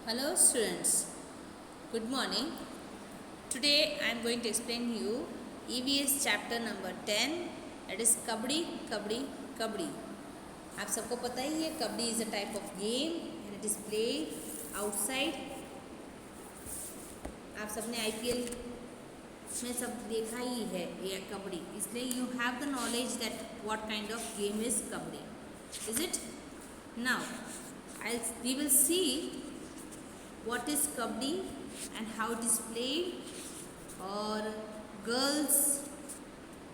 Hello students, good morning. Today I am going to explain you EVS chapter number 10, that is kabaddi kabaddi kabaddi. आप सबको पता ही है kabaddi is a type of game and it is played outside. आप सबने IPL में सब देखा ही है ये कबड्डी, इसलिए you have the knowledge that what kind of game is kabaddi, is it? Now we will see what is kabaddi and how it is played और girls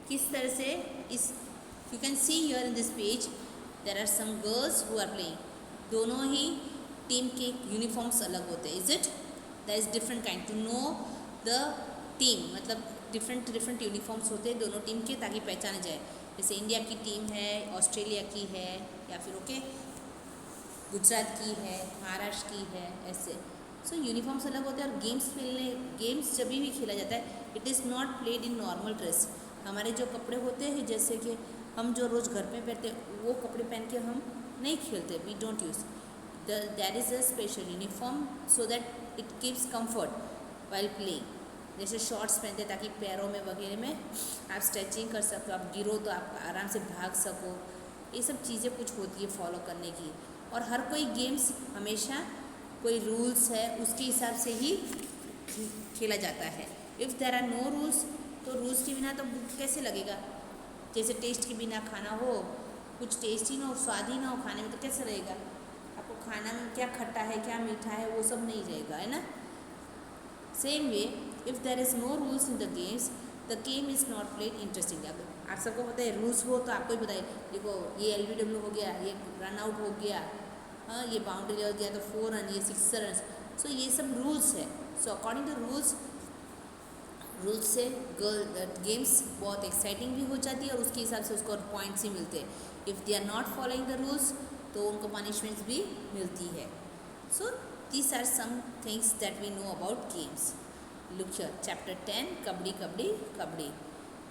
किस तरह से इस you can see here in this page there are some girls who are playing. दोनों ही team के uniforms अलग होते हैं, is it? There is different kind to know the team, मतलब डिफरेंट यूनिफॉर्म्स होते हैं दोनों टीम के ताकि पहचाना जाए. जैसे इंडिया की टीम है, ऑस्ट्रेलिया की है, या फिर गुजरात की है, महाराष्ट्र की है, ऐसे. सो यूनिफॉर्म्स अलग होते हैं. और गेम्स जब भी खेला जाता है it is not played in normal dress. हमारे जो कपड़े होते हैं जैसे कि हम जो रोज़ घर में पहनते हैं वो कपड़े पहन के हम नहीं खेलते. We don't use that is a special uniform so that it gives comfort while playing. जैसे शॉर्ट्स पहनते ताकि पैरों में वगैरह में आप स्ट्रेचिंग कर सको, आप गिरो तो आप आराम से भाग सको. ये सब चीज़ें कुछ होती है फॉलो करने की. और हर कोई गेम्स हमेशा कोई रूल्स है उसके हिसाब से ही खेला जाता है. If there are no rules तो रूल्स के बिना तो भूख कैसे लगेगा. जैसे टेस्ट के बिना खाना हो, कुछ टेस्ट ही ना हो, स्वाद ही ना हो खाने में, तो कैसे रहेगा. आपको खाना में क्या खट्टा है क्या मीठा है वो सब नहीं रहेगा, है ना. Same way if there is no rules in the games the game is not played interesting. आप सबको पता है रूल्स हो तो आपको ही बताइए. देखो ये LBW हो गया, ये रन आउट हो गया, हाँ ये बाउंड्री हो गया तो 4 रन, ये 6 रन. सो ये सब रूल्स है. सो अकॉर्डिंग टू रूल्स से गेम्स बहुत एक्साइटिंग भी हो जाती है और उसके हिसाब से उसको पॉइंट्स ही मिलते हैं. If they are not following the rules तो उनको पनिशमेंट्स भी मिलती है. So these are some things that we know about games. Look here chapter 10 kabaddi kabaddi kabaddi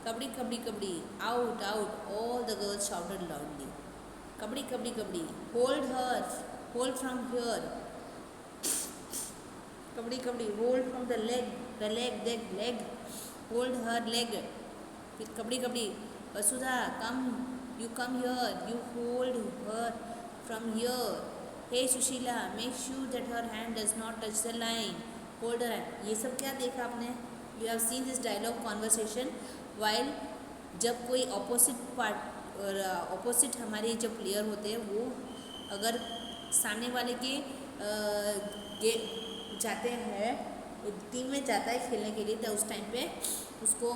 kabaddi kabaddi kabaddi out out all the girls shouted loudly. Kabaddi kabaddi kabaddi hold her, hold from here. Kabaddi kabaddi, hold from the leg, hold her leg. फिर kabaddi kabaddi, Vasudha you come here, you hold her from here. Hey Sushila, make sure that her hand does not touch the line, hold her hand. ये सब क्या देखा आपने. You have seen this dialogue conversation while जब कोई opposite हमारे जो player होते हैं वो अगर सामने वाले के जाते हैं टीम में जाता है खेलने के लिए तो उस टाइम पे उसको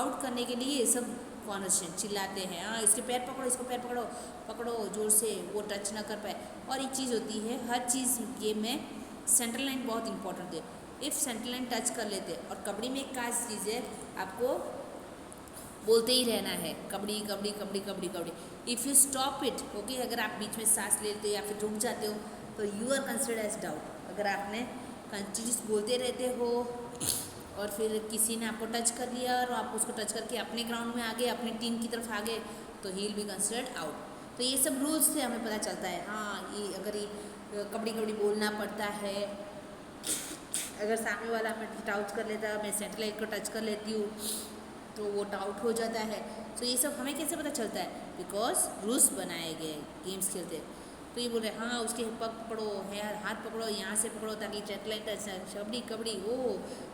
आउट करने के लिए ये सब कॉन्वर्सेशन चिल्लाते हैं. हाँ इसके पैर पकड़ो, इसको पैर पकड़ो पकड़ो जोर से, वो टच ना कर पाए. और एक चीज़ होती है हर चीज़ गेम में सेंट्रल लाइन बहुत इंपॉर्टेंट है. इफ़ सेंट्रल लाइन टच कर लेते और कबड्डी में एक खास चीज़ है आपको बोलते ही रहना है kabaddi kabaddi kabaddi kabaddi kabaddi. If you stop it okay, अगर आप बीच में सांस लेते हो या फिर रुक जाते हो तो you are considered as doubt. अगर आपने कंटिन्यूस बोलते रहते हो और फिर किसी ने आपको टच कर लिया और आप उसको टच करके अपने ग्राउंड में आ गए, अपनी टीम की तरफ आ गए तो he will be considered out. तो ये सब रूल्स से हमें पता चलता है. हाँ ये अगर ये कबड्डी कबड्डी बोलना पड़ता है. अगर सामने वाला हमें टाउच कर लेता है, मैं सेटेलाइट को टच कर लेती हूँ तो वो आउट हो जाता है. तो ये सब हमें कैसे पता चलता है, बिकॉज रूल्स बनाए गए गेम्स खेलते. तो ये बोल रहे हाँ उसके पग पकड़ो, हाथ पकड़ो, यहाँ से पकड़ो ताकि satellite touch. Kabaddi kabaddi oh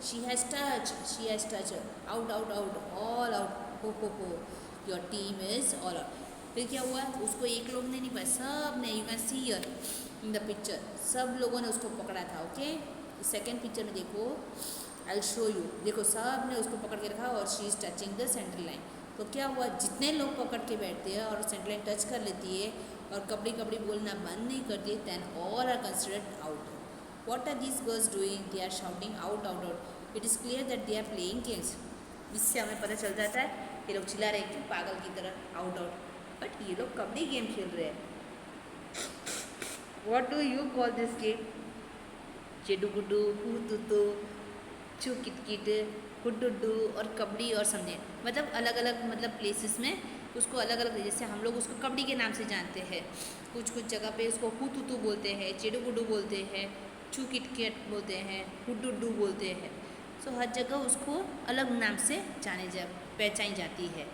she has touch, out out out, all out, हो your team is all out. फिर क्या हुआ, उसको एक लोग ने नहीं पाया, सब ने. You can see here in the picture सब लोगों ने उसको पकड़ा था. ओके सेकेंड पिक्चर में देखो, आई शो यू. देखो सब ने उसको पकड़ के रखा और she is touching the central line. तो क्या हुआ, जितने लोग पकड़ के बैठते हैं और सेंट्रल लाइन टच कर लेती है और कबड्डी कबड्डी बोलना बंद नहीं करती है, then all are considered out. What are these girls doing, they are shouting out out out. It is clear that they are playing games. इससे हमें पता चल जाता है ये लोग चिल्ला रहे थे पागल की तरह आउट आउट, बट ये लोग कबड्डी गेम खेल रहे हैं. What do you call this game. चेडू गुड्डू, हू तू चू किट हुड्डू और कबड्डी और समझे, मतलब अलग अलग मतलब प्लेसेस में उसको अलग अलग, जैसे हम लोग उसको कबड्डी के नाम से जानते हैं, कुछ जगह पे उसको हू तू बोलते हैं, चेडू गुड्डू बोलते हैं, चू किट कैट बोलते हैं, हुडुडू बोलते हैं। सो हर जगह उसको अलग नाम से पहचानी जाती है।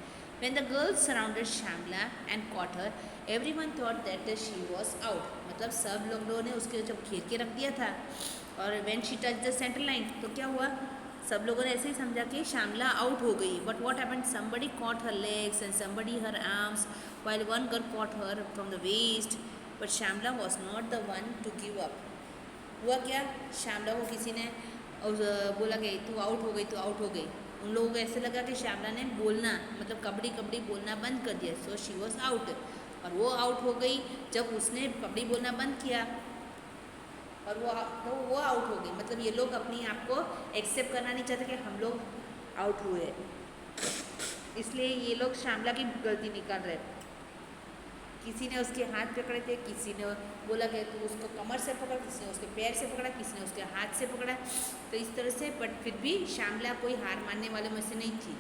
When the girls surrounded Shamla and caught her, everyone thought that she was out. मतलब सब लोगों ने उसके जब घेर के रख दिया था और when she touched the center line तो क्या हुआ, सब लोगों ने ऐसे ही समझा कि श्यामला आउट हो गई. But what happened, somebody caught her legs and somebody her arms while one girl caught her from the waist. But Shamla was not the one to give up. हुआ क्या, श्यामला को किसी ने बोला कि तू आउट हो गई, तू आउट हो गई. उन लोगों को ऐसे लगा कि श्यामला ने बोलना मतलब कबड्डी कबड्डी बोलना बंद कर दिया. So she was out. और वो आउट हो गई जब उसने कबड्डी बोलना बंद किया और वो आउट हो गई. मतलब ये लोग अपनी आप को एक्सेप्ट करना नहीं चाहते कि हम लोग आउट हुए, इसलिए ये लोग श्यामला की गलती निकाल रहे. किसी ने उसके हाथ पकड़े थे, किसी ने बोला कि तू उसको कमर से पकड़, किसी ने उसके पैर से पकड़ा, किसी ने उसके हाथ से पकड़ा. तो इस तरह से, बट फिर भी श्यामला कोई हार मानने वाले में से नहीं थी.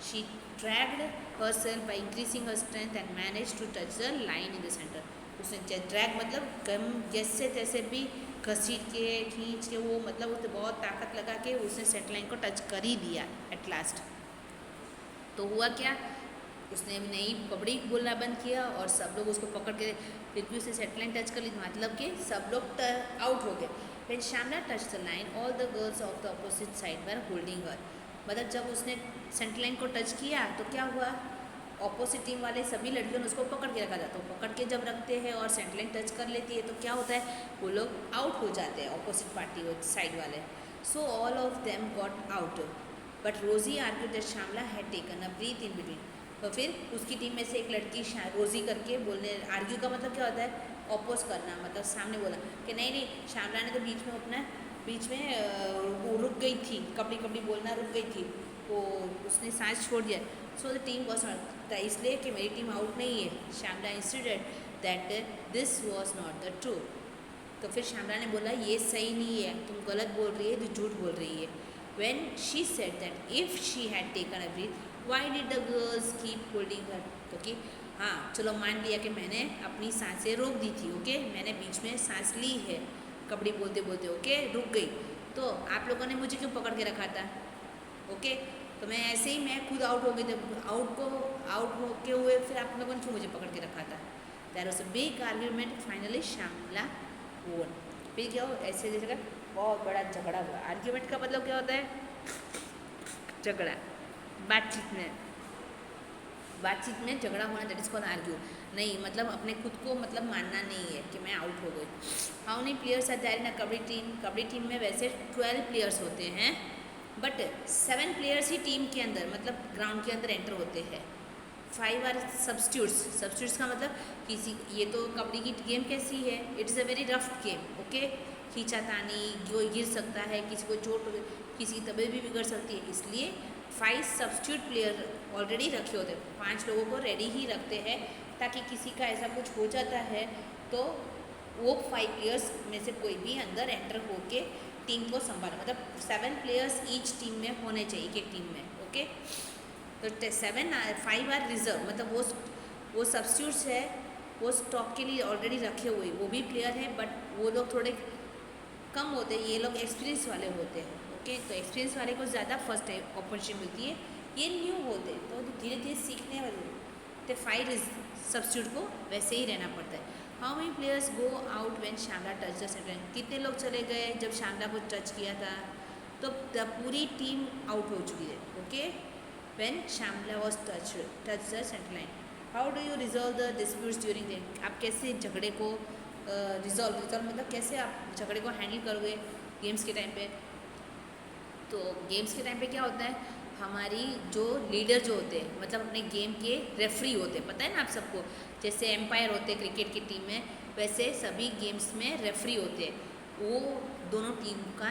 She dragged herself by increasing her strength and managed to touch the line in the center. उसने ड्रैग मतलब कम जैसे तैसे भी घसीट के खींच के वो मतलब उसने बहुत ताकत लगा के उसने सेंटर लाइन को टच कर ही दिया एट लास्ट. तो हुआ क्या, उसने नहीं कबड्डी बोलना बंद किया और सब लोग उसको पकड़ के फिर भी उसने सेंटर लाइन टच कर ली. मतलब कि सब लोग आउट हो गए. When Shamla touched the line, all the girls of the opposite side were holding her. मतलब जब उसने सेंटर लाइन को टच किया तो क्या हुआ, ऑपोजिट टीम वाले सभी लड़कियों ने उसको पकड़ के रखा था. तो पकड़ के जब रखते हैं और सेंटर लाइन टच कर लेती है तो क्या होता है, वो लोग आउट हो जाते हैं ऑपोजिट पार्टी साइड वाले. So all of them got out. But Rosie argued that Shyamala had taken a breath in between. तो फिर उसकी टीम में से एक लड़की रोजी करके बोलने, आर्ग्यू का मतलब क्या होता है, अपोज करना, मतलब सामने बोला कि नहीं नहीं श्यामला ने तो बीच में वो रुक गई थी, कबड्डी कबड्डी बोलना रुक गई थी, वो उसने सांस छोड़ दिया. So the team was not, इसलिए कि मेरी टीम आउट नहीं है. Shyamala instead that this was not the true. तो फिर श्यामला ने बोला ये सही नहीं है, तुम गलत बोल रही है, तू झूठ बोल रही है. When she said that if she had taken a breath why did the girls keep holding her. तो कि हाँ चलो मान लिया कि मैंने अपनी सांसें रोक दी थी, ओके, मैंने बीच में सांस ली है कबड्डी बोलते बोलते, ओके, रुक गई. तो आप लोगों ने मुझे क्यों पकड़ के रखा था, ओके. तो मैं ऐसे ही मैं खुद आउट हो गई थी, आउट हो के हुए फिर आप लोगों ने क्यों मुझे पकड़ के रखा था. There was a big argument. Finally Shyamala won. फिर क्या हो, ऐसे जैसे बहुत बड़ा झगड़ा हुआ. आर्ग्यूमेंट का मतलब क्या होता है, झगड़ा, बातचीत में झगड़ा होना, दैट इज कॉल्ड आर्ग्यू. नहीं मतलब अपने खुद को मतलब मानना नहीं है कि मैं आउट हो गई. How many players are there in a kabaddi team. Kabaddi team में वैसे 12 प्लेयर्स होते हैं, बट 7 प्लेयर्स ही टीम के अंदर मतलब ग्राउंड के अंदर एंटर होते हैं. 5 आर सब्स्टिट्यूट्स का मतलब किसी, ये तो कबड्डी की गेम कैसी है, it is a very rough game, okay. खींचातानी, जो गिर सकता है, किसी को चोट, किसी की तबीयत भी बिगड़ सकती है, इसलिए 5 सब्स्टिट्यूट प्लेयर ऑलरेडी रखे होते हैं. 5 लोगों को रेडी ही रखते हैं ताकि किसी का ऐसा कुछ हो जाता है तो वो 5 प्लेयर्स में से कोई भी अंदर एंटर होके टीम को संभाले. मतलब 7 प्लेयर्स ईच टीम में होने चाहिए, एक टीम में, ओके. तो 5 आर रिजर्व, मतलब वो सब्स्टिट्यूट्स है, वो स्टॉक के लिए ऑलरेडी रखे हुए, वो भी प्लेयर हैं, बट वो लोग थोड़े कम होते हैं, ये लोग एक्सपीरियंस वाले होते हैं, ओके. तो एक्सपीरियंस वाले को ज़्यादा फर्स्ट अपॉर्चुनिटी मिलती है, ये न्यू होते हैं तो धीरे धीरे सीखने वाले. तो 5 सब्स्टिट्यूट को वैसे ही रहना पड़ता है. How many players go out when Shyamala touch the centre. कितने लोग चले गए जब श्यामला को टच किया था, तो पूरी टीम आउट हो चुकी है, okay. When Shyamala was touch the centre line. How do you resolve the disputes during the. आप कैसे झगड़े को रिजॉल्व मतलब कैसे आप झगड़े को हैंडल करोगे गेम्स के टाइम पे. तो गेम्स के टाइम पे क्या होता है, हमारी जो लीडर जो होते हैं मतलब अपने गेम के रेफरी होते हैं, पता है ना आप सबको, जैसे एम्पायर होते हैं क्रिकेट की टीम में, वैसे सभी गेम्स में रेफरी होते हैं. वो दोनों टीम का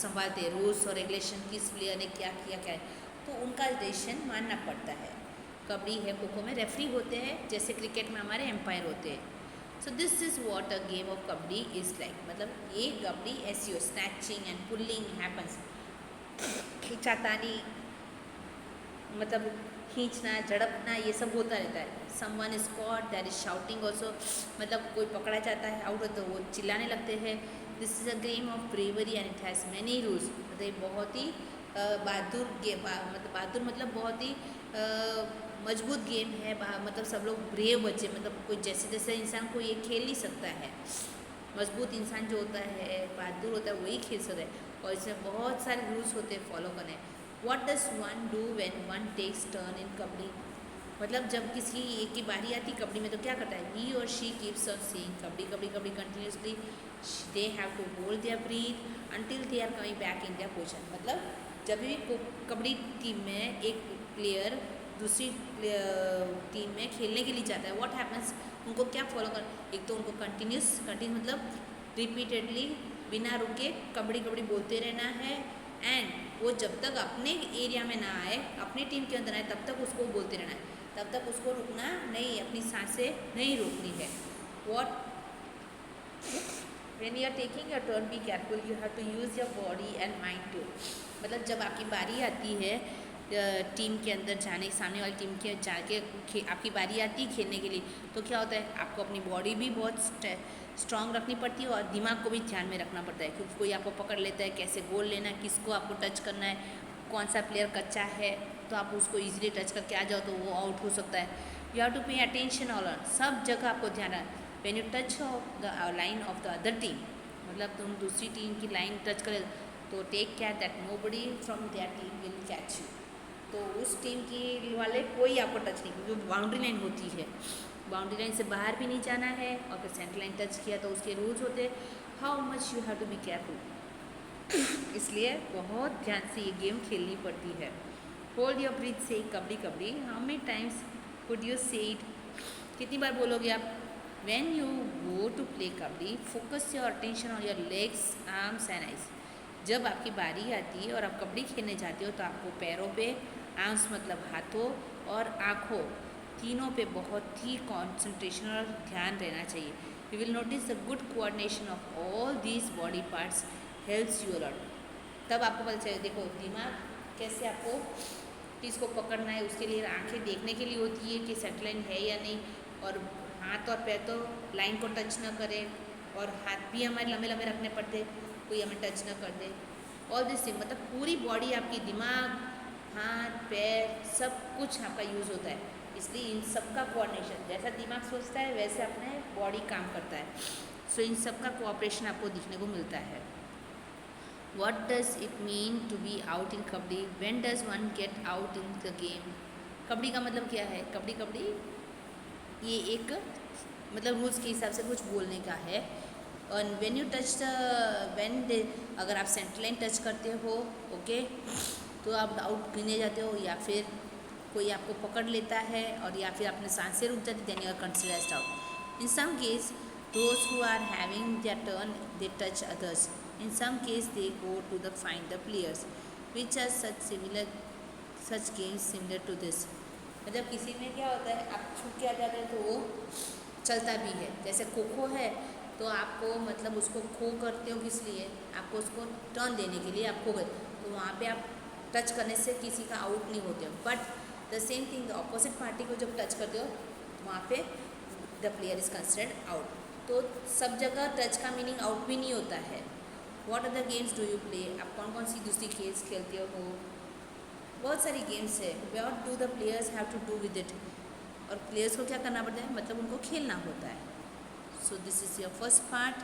संभालते हैं, रूल्स और रेगुलेशन, किस प्लेयर ने क्या किया क्या है, तो उनका डिसीजन मानना पड़ता है. कबड्डी है, खो खो में रेफरी होते हैं, जैसे क्रिकेट में हमारे एम्पायर होते हैं. So this is what a game of kabaddi is like. मतलब ये कबड्डी ऐसी हो, स्नैचिंग एंड पुलिंग हैपन्स, खींचातानी मतलब खींचना, झड़पना, ये सब होता रहता है. Someone is caught, there is shouting also, मतलब कोई पकड़ा जाता है आउट हो तो वो चिल्लाने लगते हैं. This is a game of bravery and it has many rules. मतलब ये बहुत ही बहादुर गेम, मतलब बहादुर मतलब बहुत ही मजबूत गेम है। मतलब सब लोग ब्रेव बच्चे, मतलब कोई जैसे जैसे इंसान को ये खेल नहीं सकता है। मजबूत इंसान जो होता है, बहादुर होता है, वही खेल सकता है। और इसमें बहुत सारे रूल्स होते हैं फॉलो करने। What does one do when one takes turn in kabaddi? मतलब जब किसी एक की बारी आती कबड्डी में तो क्या करता है? ही और she keeps on saying kabaddi kabaddi kabaddi continuously. They have to hold their breath until they are coming back in their position. मतलब जब भी कबड्डी टीम में एक प्लेयर दूसरी टीम में खेलने के लिए जाता है, व्हाट हैपन्स, उनको क्या फॉलो कर? एक तो उनको कंटिन्यूस मतलब रिपीटेडली बिना रुके कबड्डी कबड्डी बोलते रहना है। एंड वो जब तक अपने एरिया में ना आए, अपनी टीम के अंदर आए, तब तक उसको बोलते रहना है, तब तक उसको रुकना नहीं, अपनी सांसें नहीं रोकनी है। What when you are taking your turn be careful, you have to use your body and mind too. मतलब जब आपकी बारी आती है टीम के अंदर जाने, सामने वाली टीम के जाके आपकी बारी आती है खेलने के लिए, तो क्या होता है? आपको अपनी बॉडी भी बहुत स्ट्रॉन्ग रखनी पड़ती है और दिमाग को भी ध्यान में रखना पड़ता है, क्योंकि कोई आपको पकड़ लेता है, कैसे गोल लेना है, किसको आपको टच करना है, कौन सा प्लेयर कच्चा है, तो आप उसको ईजिली टच करके आ जाओ तो वो आउट हो सकता है। You have to pay attention all, सब जगह आपको ध्यान रखना। When you touch the line of the other team, मतलब तुम दूसरी टीम की लाइन टच करे तो take care that nobody from their team will catch you. तो उस टीम की वाले कोई आपको टच नहीं, क्योंकि बाउंड्री लाइन होती है, बाउंड्री लाइन से बाहर भी नहीं जाना है। और फिर सेंटर लाइन टच किया तो उसके रूल्स होते हैं, how much you have to be careful. इसलिए बहुत ध्यान से ये गेम खेलनी पड़ती है। Hold your breath say kabaddi kabaddi, how many times would you say it? कितनी बार बोलोगे आप? When you go to play kabaddi focus your attention on your legs, arms and eyes. जब आपकी बारी आती है और आप कबड्डी खेलने जाते हो तो आपको पैरों पे, आर्म्स मतलब हाथों, और आँखों, तीनों पे बहुत ही कॉन्सेंट्रेशन और ध्यान रहना चाहिए। You will notice the good coordination of all these body parts helps you a lot. तब आपको पता चले, देखो दिमाग कैसे आपको किसको पकड़ना है, उसके लिए आंखें देखने के लिए होती है कि सेंटर लाइन है या नहीं, और हाथ और पैर तो लाइन को टच ना करें, और हाथ भी हमारे लंबे लंबे रखने पड़ते, कोई हमें टच ना कर दे। ऑल दिस थिंग, मतलब पूरी बॉडी आपकी, दिमाग, हाथ पैर, सब कुछ आपका यूज़ होता है। इसलिए इन सब का कोऑर्डिनेशन, जैसा दिमाग सोचता है वैसे अपने बॉडी काम करता है। सो इन सब का कोऑपरेशन आपको दिखने को मिलता है। What does it mean to be out in kabaddi? When does one get out in the game? Kabaddi का मतलब क्या है? कबड्डी कबड्डी ये एक मतलब रूल्स के हिसाब से कुछ बोलने का है। और व्हेन यू टच द, अगर आप सेंटर लाइन टच करते हो, ओके, तो आप आउट गिने जाते हो, या फिर कोई आपको पकड़ लेता है और या फिर अपने सांसें रुक जाती, then you are considered out. In some case those who are having their turn they touch others. In some case they go to the find the players which are such games similar to this। मतलब किसी में क्या होता है, आप छूट के आ जाते हैं तो वो चलता भी है। जैसे खो खो है तो आपको मतलब उसको खो करते हो, किस लिए? आपको उसको टर्न देने के लिए आप खो गए, तो वहाँ पे आप टच करने से किसी का आउट नहीं होते हो। But the same thing, the opposite party को जब टच करते हो वहाँ पे the player is considered out. तो सब जगह टच का मीनिंग आउट भी नहीं होता है। What other games do you play? आप कौन कौन सी दूसरी गेम्स खेलते हो? बहुत सारी गेम्स है। What do the players have to do with it? और प्लेयर्स को क्या करना पड़ता है? मतलब उनको खेलना होता है। So this is your first part.